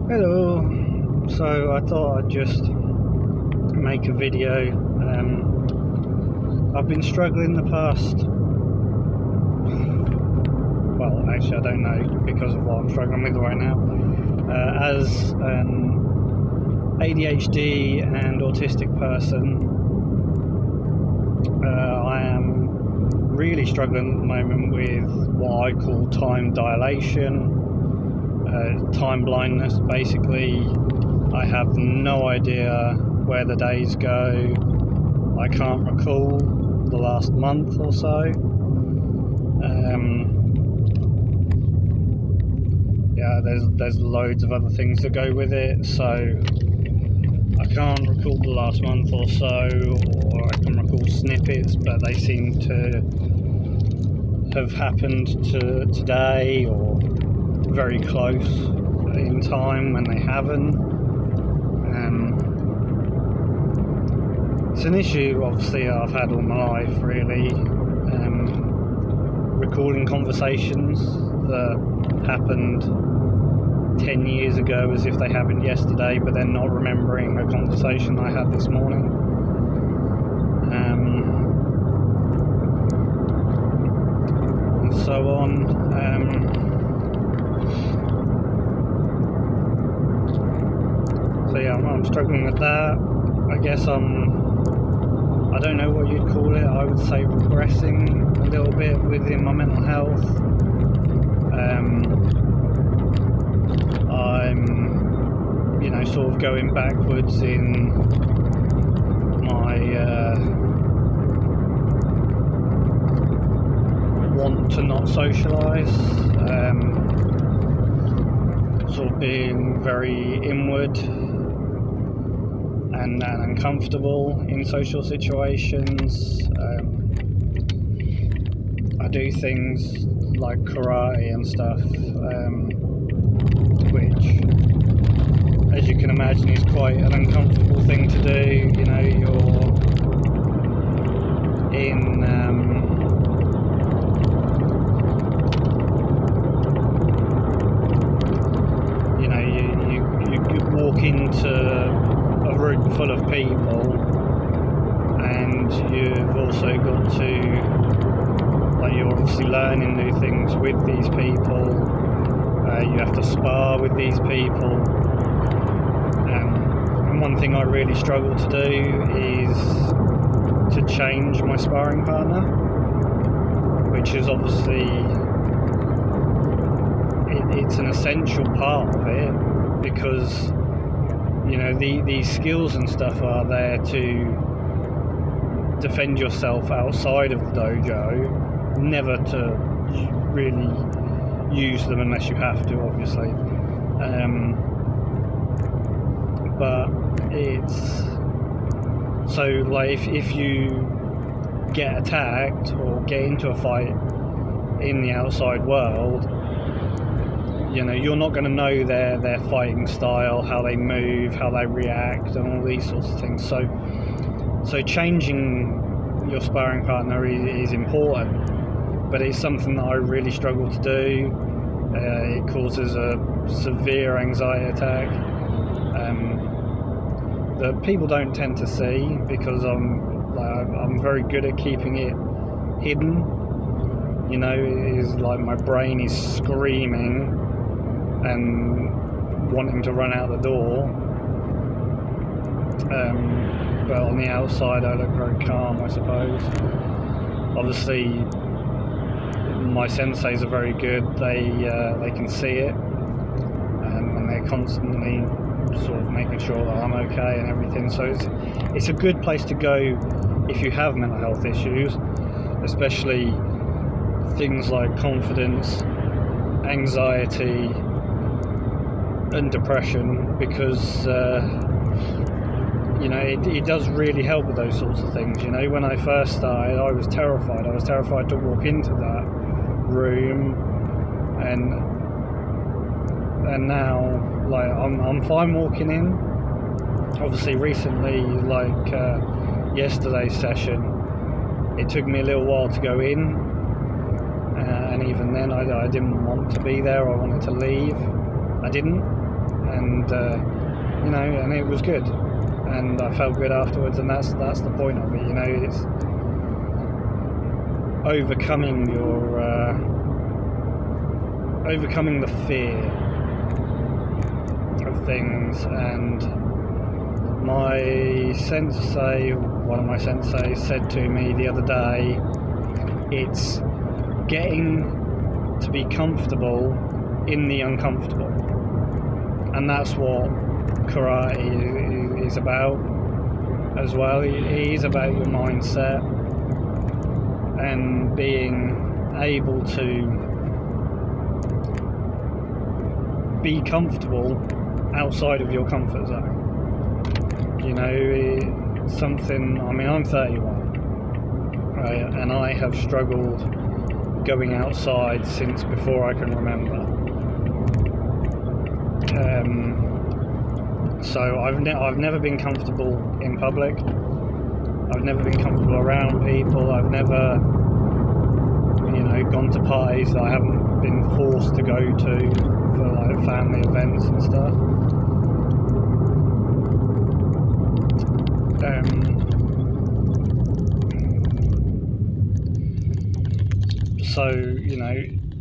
Hello. So I thought I'd just make a video. I've been struggling the past, well actually I don't know because of what I'm struggling with right now. As an ADHD and autistic person, I am really struggling at the moment with what I call time dilation. Time blindness. Basically, I have no idea where the days go. I can't recall the last month or so. Yeah, there's loads of other things that go with it, so I can't recall the last month or so, or I can recall snippets, but they seem to have happened to today or very close in time when they haven't. It's an issue obviously I've had all my life, really. Recording conversations that happened 10 years ago as if they happened yesterday, but then not remembering a conversation I had this morning. And so on. So yeah, I'm struggling with that. I guess I don't know what you'd call it. I would say regressing a little bit within my mental health. I'm, sort of going backwards in my want to not socialise. Sort of being very inward and uncomfortable in social situations. I do things like karate and stuff, which, as you can imagine, is quite an uncomfortable thing to do. You're in you walk into a room full of people, and you've also got to, you're obviously learning new things with these people. You have to spar with these people, and one thing I really struggle to do is to change my sparring partner, which is obviously it's an essential part of it, because these skills and stuff are there to defend yourself outside of the dojo, never to really use them unless you have to, obviously. But it's so if you get attacked or get into a fight in the outside world, you're not going to know their fighting style, how they move, how they react, and all these sorts of things. So changing your sparring partner is important, but it's something that I really struggle to do. It causes a severe anxiety attack that people don't tend to see, because I'm very good at keeping it hidden. It is like my brain is screaming and wanting to run out the door, but on the outside I look very calm, I suppose. Obviously my senseis are very good. They can see it, and they're constantly sort of making sure that I'm okay and everything. So it's a good place to go if you have mental health issues, especially things like confidence, anxiety and depression, because it does really help with those sorts of things. When I first started, I was terrified to walk into that room, and now I'm fine walking in. Obviously recently, yesterday's session, it took me a little while to go in, and even then I didn't want to be there. I wanted to leave. I didn't. and and it was good, and I felt good afterwards, and that's the point of it. It's overcoming overcoming the fear of things. And one of my sensei said to me the other day, it's getting to be comfortable in the uncomfortable, and that's what karate is about as well. It is about your mindset and being able to be comfortable outside of your comfort zone. I'm 31, right, and I have struggled going outside since before I can remember. So I've never been comfortable in public. I've never been comfortable around people. I've never, gone to parties that I haven't been forced to go to for like family events and stuff. So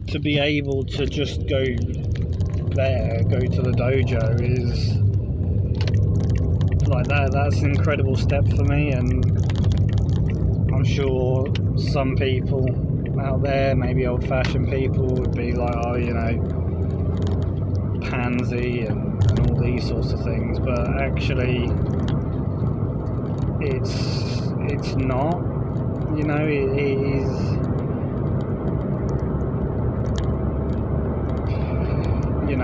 to be able to just go to the dojo is like that's an incredible step for me, and I'm sure some people out there, maybe old-fashioned people, would be like, pansy and all these sorts of things, but actually it's not. It is.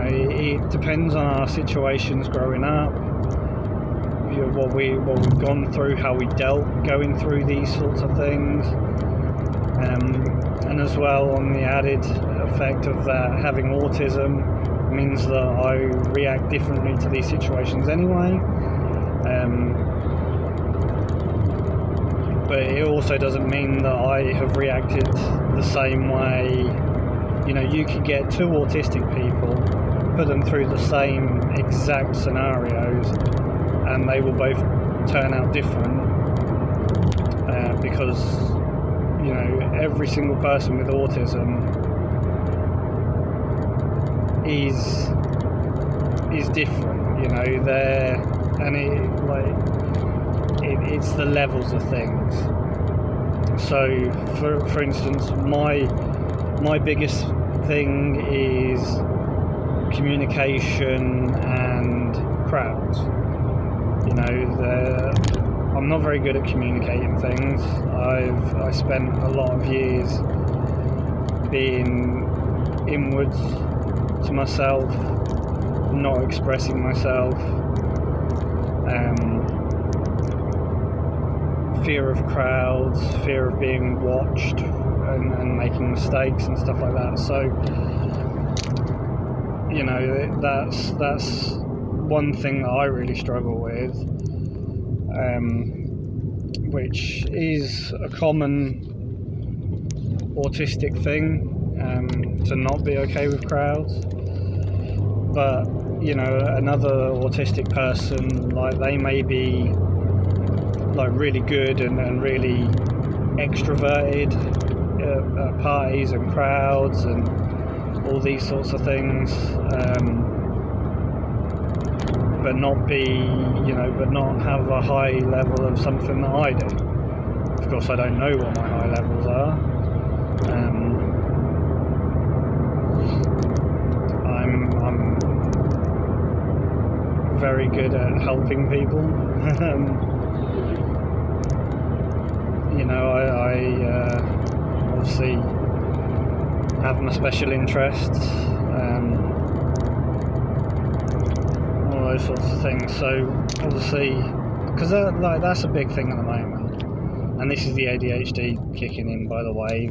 It depends on our situations growing up, what we've gone through, how we dealt going through these sorts of things, and as well, on the added effect of that, having autism means that I react differently to these situations anyway. But it also doesn't mean that I have reacted the same way. You could get two autistic people, put them through the same exact scenarios, and they will both turn out different, because every single person with autism is different. It's the levels of things. So for instance, my biggest thing is communication and crowds. I'm not very good at communicating things. I spent a lot of years being inwards to myself, not expressing myself, fear of crowds, fear of being watched and making mistakes and stuff like that. So that's one thing that I really struggle with, which is a common autistic thing, to not be okay with crowds. But another autistic person, like, they may be like really good and really extroverted at parties and crowds and all these sorts of things, but not have a high level of something that I do. Of course, I don't know what my high levels are. I'm very good at helping people. I obviously have my special interests, all those sorts of things. So obviously, because that's a big thing at the moment, and this is the AuDHD kicking in, by the way.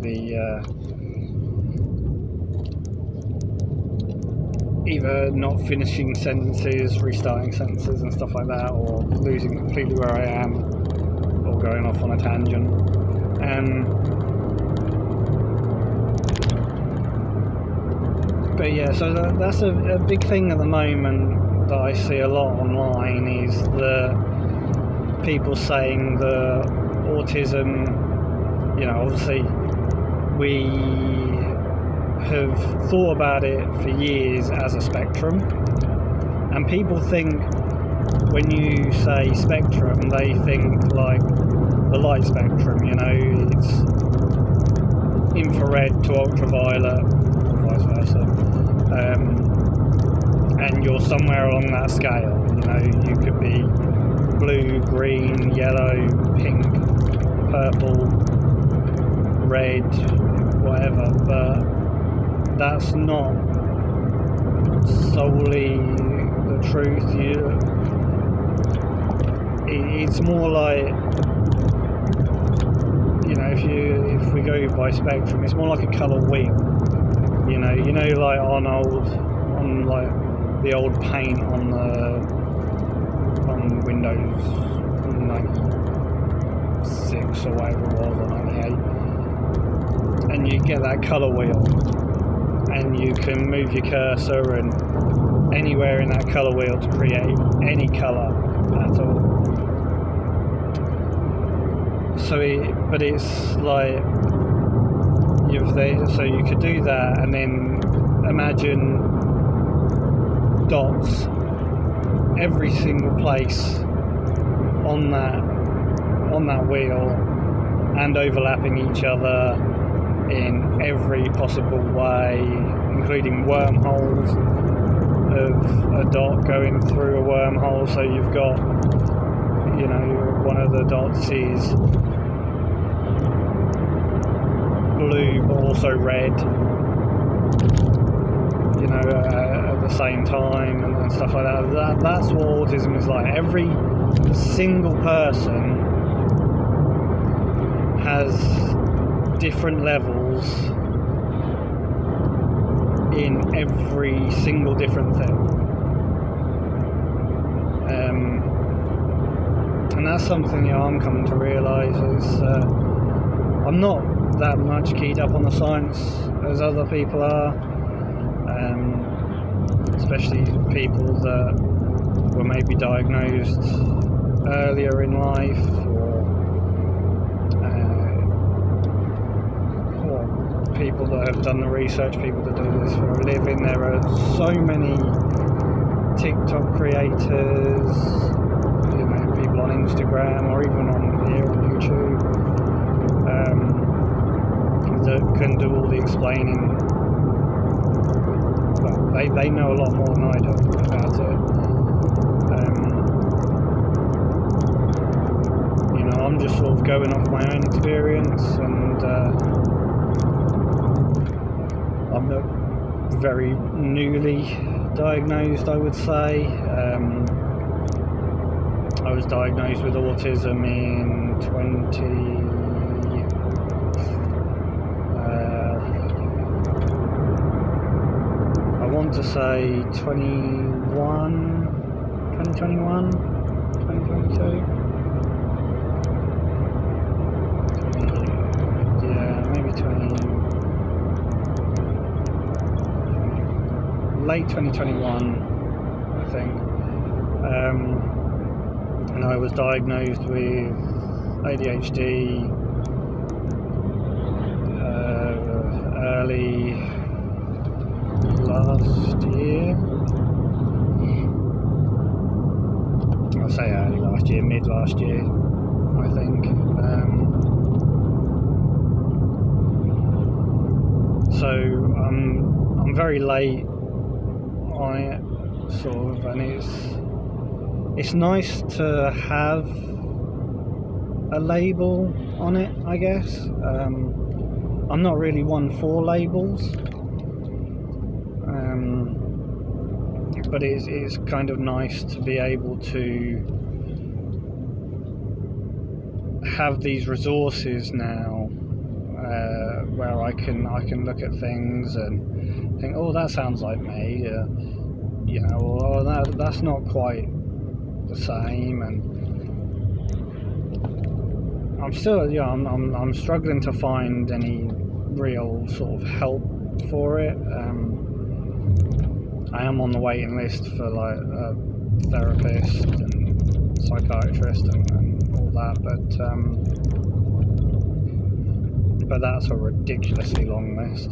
Either not finishing sentences, restarting sentences and stuff like that, or losing completely where I am, or going off on a tangent. But yeah, so that's a big thing at the moment that I see a lot online is the people saying the autism, obviously we have thought about it for years as a spectrum, and people think when you say spectrum they think like the light spectrum, it's infrared to ultraviolet or vice versa, and you're somewhere along that scale. You could be blue, green, yellow, pink, purple, red, whatever, but that's not solely the truth. It's more like, if we go by spectrum, it's more like a colour wheel. Like on like the old paint on Windows 96 or whatever it was, or 98, and you get that colour wheel, and you can move your cursor and anywhere in that colour wheel to create any colour at all. But it's like so you could do that, and then imagine dots every single place on that wheel and overlapping each other in every possible way, including wormholes of a dot going through a wormhole. So you've got, one of the dots is blue but also red, at the same time, and stuff like that. That's what autism is like. Every single person has different levels in every single different thing, and that's something I'm coming to realise is I'm not that much keyed up on the science as other people are, especially people that were maybe diagnosed earlier in life, or people that have done the research, people that do this for a living. There are so many TikTok creators, people on Instagram or even on YouTube, that can do all the explaining. Well, they know a lot more than I do about it. I'm just sort of going off my own experience, and I'm very newly diagnosed, I would say. I was diagnosed with autism in 2021, 2022. Late 2021, I think, and I was diagnosed with AuDHD early last year. I'll say early last year, mid last year, I think. So I'm very late on it, sort of, and it's nice to have a label on it, I guess. I'm not really one for labels, but it's kind of nice to be able to have these resources now, where I can look at things and think, oh, that sounds like me, or that's not quite the same, and I'm still, I'm struggling to find any real sort of help for it. I am on the waiting list for like a therapist and psychiatrist and all that, but that's a ridiculously long list.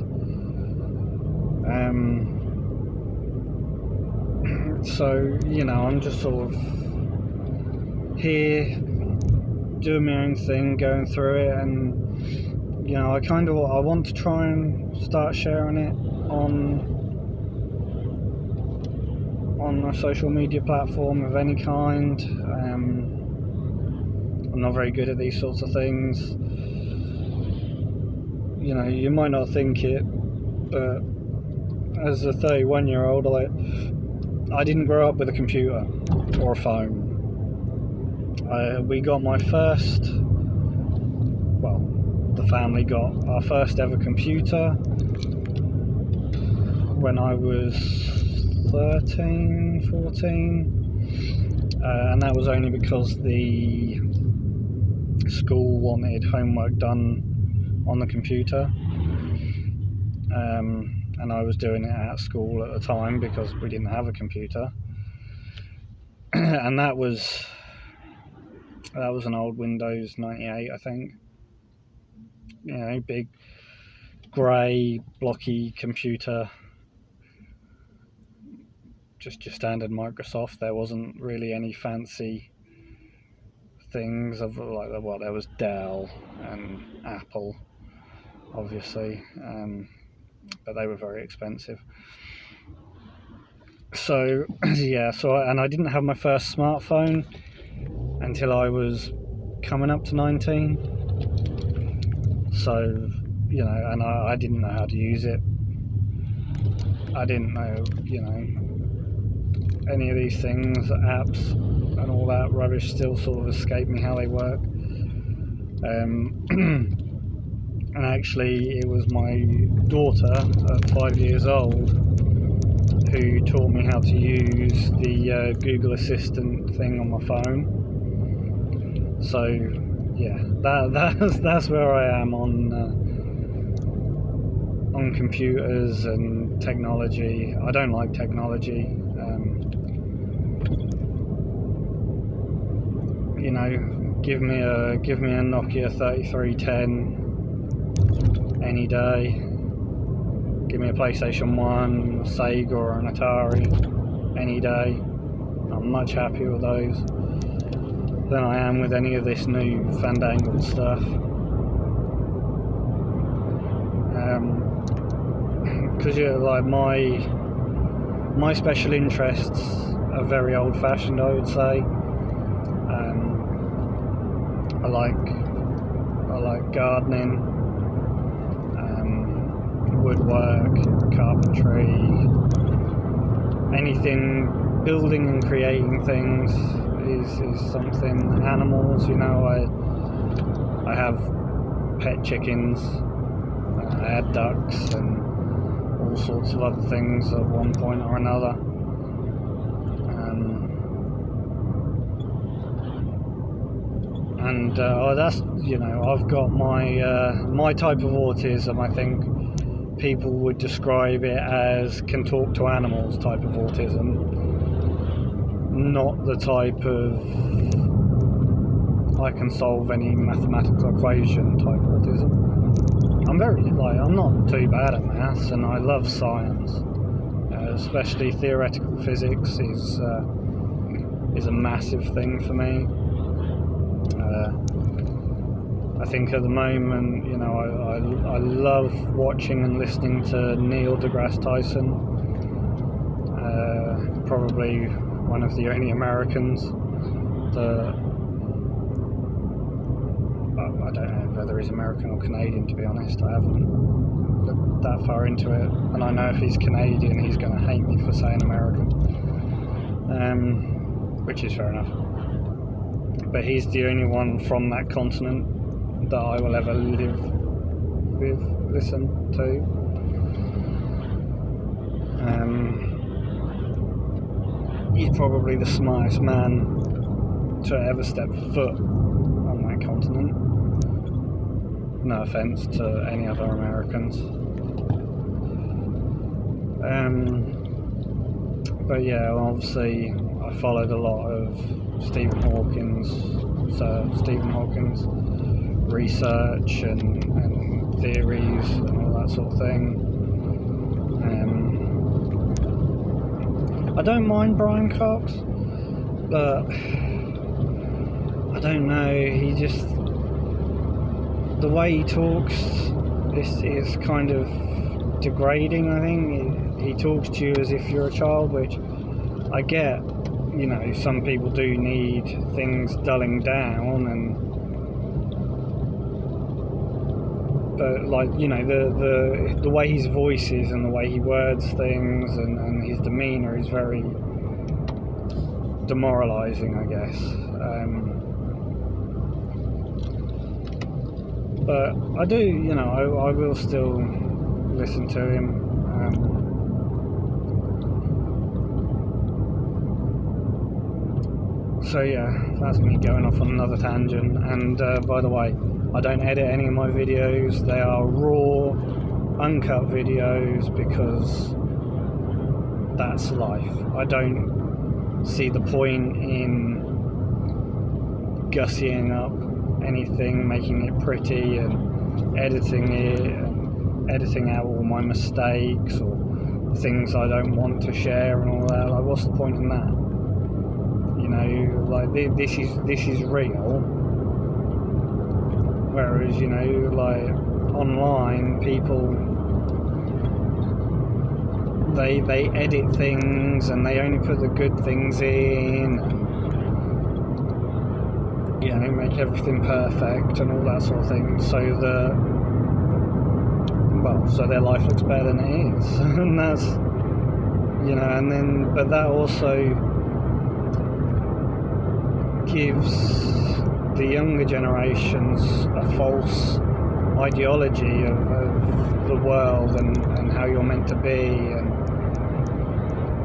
So, you know, I'm just sort of here doing my own thing, going through it, and, you know, I want to try and start sharing it on a social media platform of any kind. I'm not very good at these sorts of things. You know, you might not think it, but as a 31-year-old, I didn't grow up with a computer or a phone. We got the family got our first ever computer when I was 13, 14, and that was only because the school wanted homework done on the computer, and I was doing it at school at the time because we didn't have a computer. And that was an old Windows 98, I think. You know, big grey blocky computer, just your standard Microsoft. There wasn't really any fancy things of like, well, there was Dell and Apple, obviously, but they were very expensive. So yeah, and I didn't have my first smartphone until I was coming up to 19. So, you know, and I didn't know how to use it. I didn't know, you know, any of these things, apps and all that rubbish still sort of escape me how they work. And actually it was my daughter at 5 years old who taught me how to use the Google Assistant thing on my phone. So yeah, that's where I am on computers and technology. I don't like technology. You know, give me a Nokia 3310 any day. Give me a PlayStation 1, a Sega or an Atari any day. I'm much happier with those than I am with any of this new fandangled stuff. Because like my special interests are very old-fashioned, I would say. I like gardening, woodwork, carpentry, anything building and creating things is something. Animals, you know, I have pet chickens, I had ducks and all sorts of other things at one point or another. And that's, you know, I've got my type of autism. I think people would describe it as can talk to animals type of autism, not the type of I can solve any mathematical equation type autism. I'm not too bad at maths, and I love science, especially theoretical physics is a massive thing for me. I think at the moment, you know, I love watching and listening to Neil deGrasse Tyson, probably one of the only Americans that, I don't know whether he's American or Canadian, to be honest. I haven't looked that far into it, and I know if he's Canadian he's going to hate me for saying American, which is fair enough. But he's the only one from that continent that I will ever listen to. He's probably the smartest man to ever step foot on that continent. No offence to any other Americans. But yeah, obviously I followed a lot of Stephen Hawking's research and theories and all that sort of thing. I don't mind Brian Cox, but I don't know, he just, the way he talks is kind of degrading. I think he talks to you as if you're a child, which I get. You know, some people do need things dulling down, but like, you know, the way his voice is and the way he words things and his demeanour is very demoralising, I guess. But I do, you know, I will still listen to him. So yeah, that's me going off on another tangent. And by the way, I don't edit any of my videos. They are raw, uncut videos because that's life. I don't see the point in gussying up anything, making it pretty and editing it and editing out all my mistakes or things I don't want to share and all that. Like, what's the point in that? You know, like, this is real. Whereas, you know, like online, people, they edit things and they only put the good things in, and, you know, make everything perfect and all that sort of thing, so their life looks better than it is. And that's, you know, and then, but that also gives the younger generations a false ideology of the world and how you're meant to be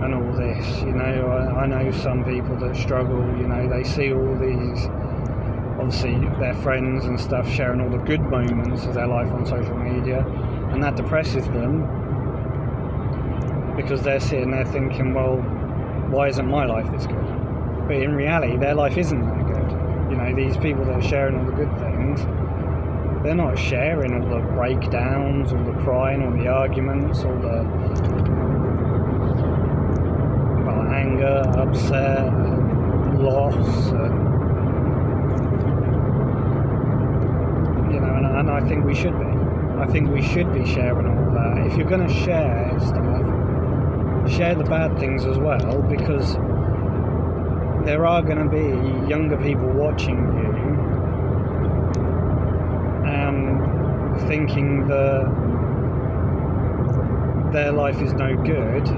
and all this. You know, I know some people that struggle. You know, they see all these, obviously their friends and stuff sharing all the good moments of their life on social media, and that depresses them because they're sitting there thinking, well, why isn't my life this good? But in reality, their life isn't that good. You know, these people that are sharing all the good things, they're not sharing all the breakdowns, all the crying, all the arguments, all the anger, upset, loss, you know, and I think we should be. I think we should be sharing all that. If you're going to share stuff, share the bad things as well, because there are going to be younger people watching you thinking that their life is no good,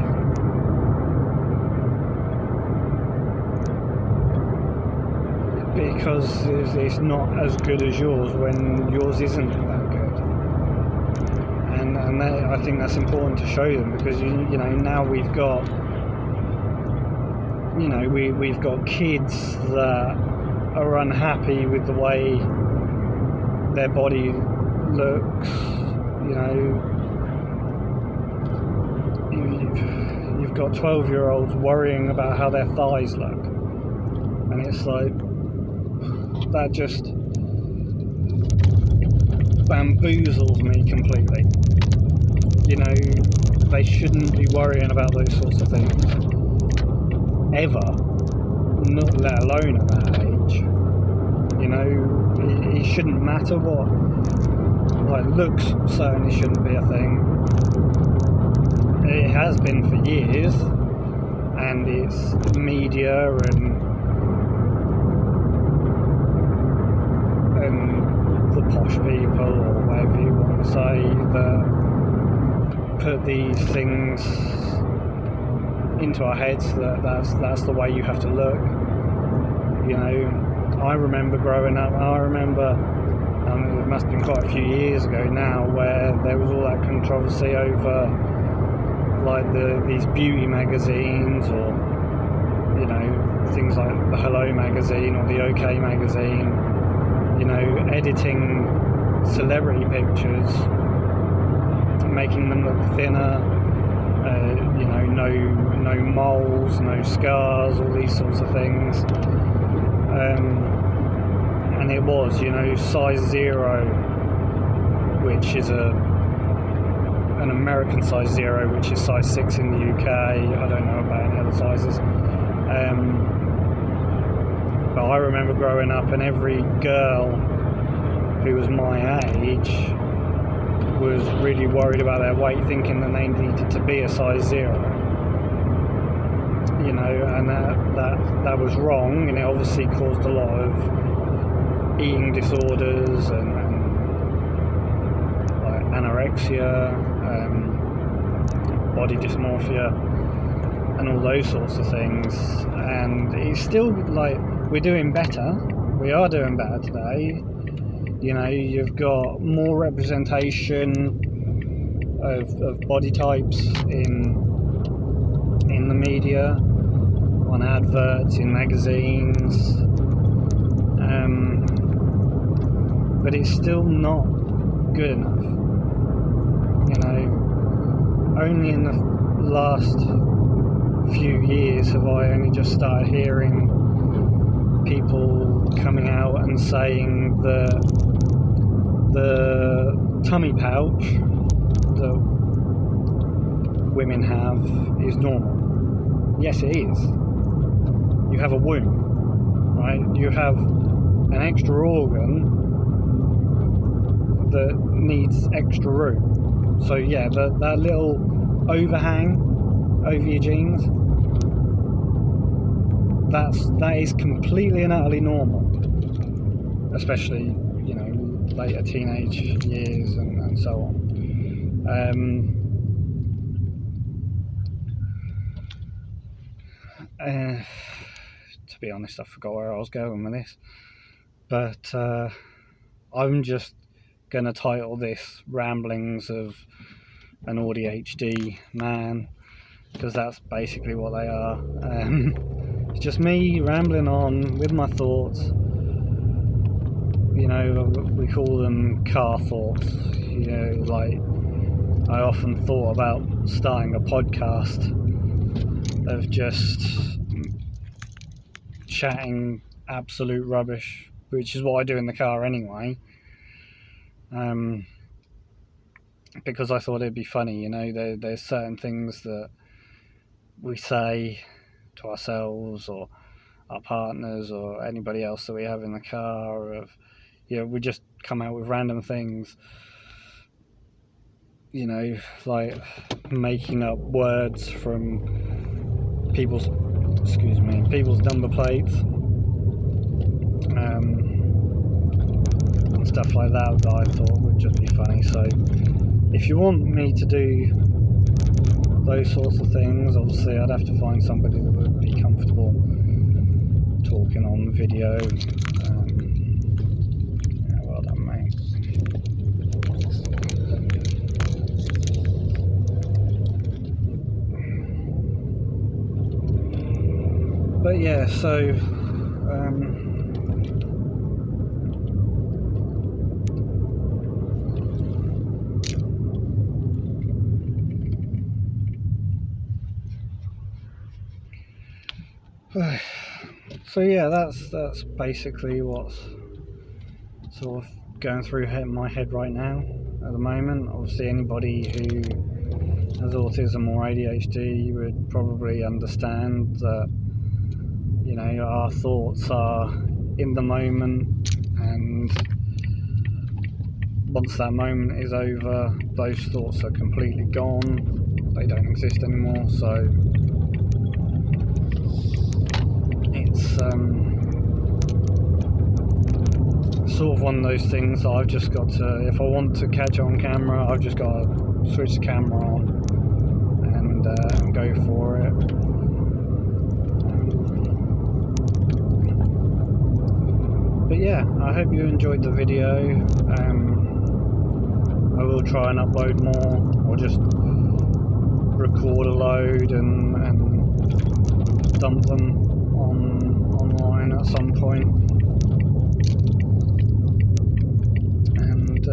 because it's not as good as yours when yours isn't that good. And I think that's important to show them, because you know, now we've got, you know, we've got kids that are unhappy with the way their body looks. You know, you've got 12-year-olds worrying about how their thighs look, and it's like, that just bamboozles me completely. You know, they shouldn't be worrying about those sorts of things ever, not let alone at that age. You know, it shouldn't matter what, like, looks certainly shouldn't be a thing. It has been for years, and it's media and the posh people, or whatever you want to say, that put these things into our heads, that's the way you have to look. You know, I remember growing up, it must have been quite a few years ago now, where there was all that controversy over, like, these beauty magazines, or, you know, things like the Hello magazine or the OK magazine, you know, editing celebrity pictures, making them look thinner, you know, no moles, no scars, all these sorts of things. And it was, size 0, which is an American size 0, which is size 6 in the UK. I don't know about any other sizes. But I remember growing up, and every girl who was my age was really worried about their weight, thinking that they needed to be a size 0. And that was wrong, and it obviously caused a lot of eating disorders and like anorexia, body dysmorphia, and all those sorts of things. And it's still like we are doing better today. You've got more representation of body types in the media, on adverts, in magazines, but it's still not good enough. Only in the last few years have I only just started hearing people coming out and saying that the tummy pouch that women have is normal. Yes, it is. You have a womb, right? You have an extra organ that needs extra room. So yeah, that little overhang over your jeans, that is completely and utterly normal, especially later teenage years and so on. To be honest, I forgot where I was going with this, but I'm just going to title this Ramblings of an AuDHD Man, because that's basically what they are. It's just me rambling on with my thoughts. We call them car thoughts. Like I often thought about starting a podcast of just chatting absolute rubbish, which is what I do in the car anyway. Because I thought it'd be funny, there's certain things that we say to ourselves or our partners or anybody else that we have in the car, we just come out with random things, like making up words from people's number plates, and stuff like that I thought would just be funny. So if you want me to do those sorts of things, obviously I'd have to find somebody that would be comfortable talking on video. Well done, mate. But yeah, so that's basically what's sort of going through my head right now at the moment. Obviously anybody who has autism or ADHD would probably understand that our thoughts are in the moment, and once that moment is over, those thoughts are completely gone. They don't exist anymore. So it's sort of one of those things that I've just got to, if I want to catch it on camera, I've just got to switch the camera on and go for it. But yeah, I hope you enjoyed the video. I will try and upload more, or just record a load and dump them online at some point. And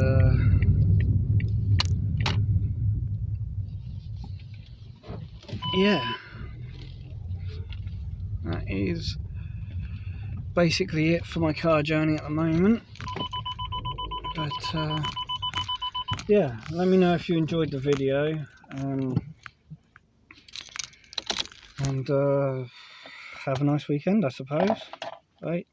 yeah, that is basically it for my car journey at the moment. But yeah, let me know if you enjoyed the video, and have a nice weekend, I suppose. Right.